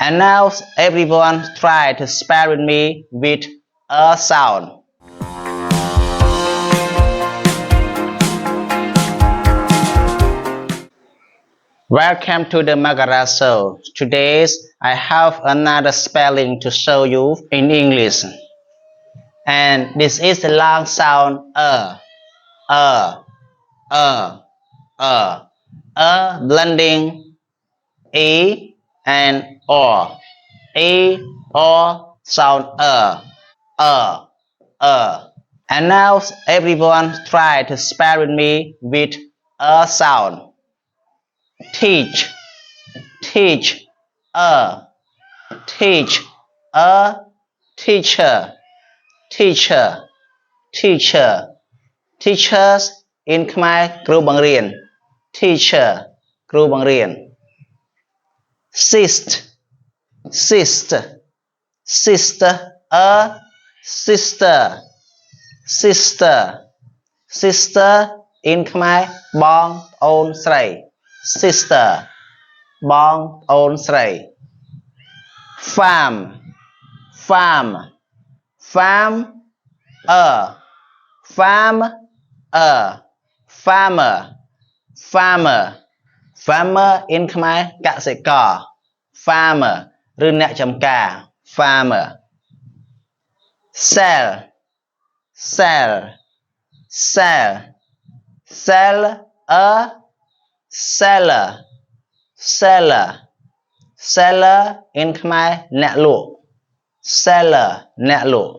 And now everyone try to spell with me with a sound. Welcome to the Magara show. Today I have another spelling to show you in English. And this is the long sound blending E and O. E, O, sound And now everyone try to spell with me with a sound. Teach, teach, teach, teacher, teacher, teacher, teachers in Khmer គ្រូបង្រៀន teacher គ្រូបង្រៀន Sister, sister, sister, sister, sister, sister in Khmer បងប្អូនស្រី sister បងប្អូនស្រី farm, farm, farm, farm, farmer, farmer, farmer in Khmer កសិករ farmer ឬអ្នកចម្ការ farmer. Sell, sell, sell, sell, seller, seller, seller in Khmer អ្នកលក់ seller អ្នកលក់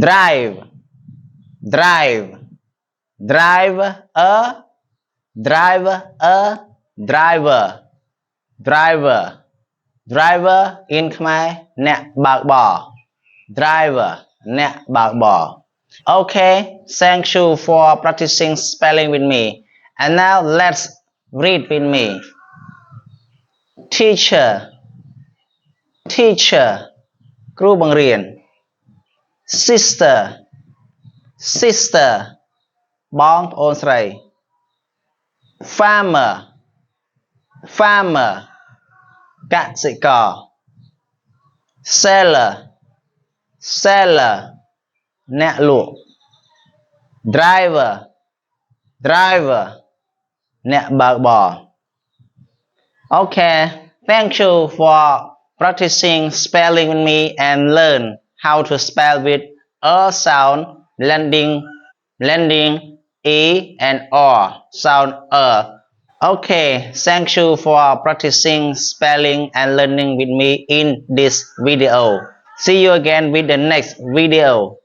drive, drive, drive, driver, driver, driver, driver in Khmer អ្នកបើកបរ driver អ្នកបើកបរ Okay, thank you for practicing spelling with me. And now let's read with me. Teacher, teacher គ្រូបង្រៀន Sister, sister បងប្អូនស្រី Farmer, farmer កសិករ Seller, seller អ្នកលក់ Driver, driver អ្នកបើកបរ Okay, thank you for practicing spelling with me and learn how to spell with a sound blending E and O sound Okay, thank you for practicing spelling and learning with me in this video. See you again with the next video.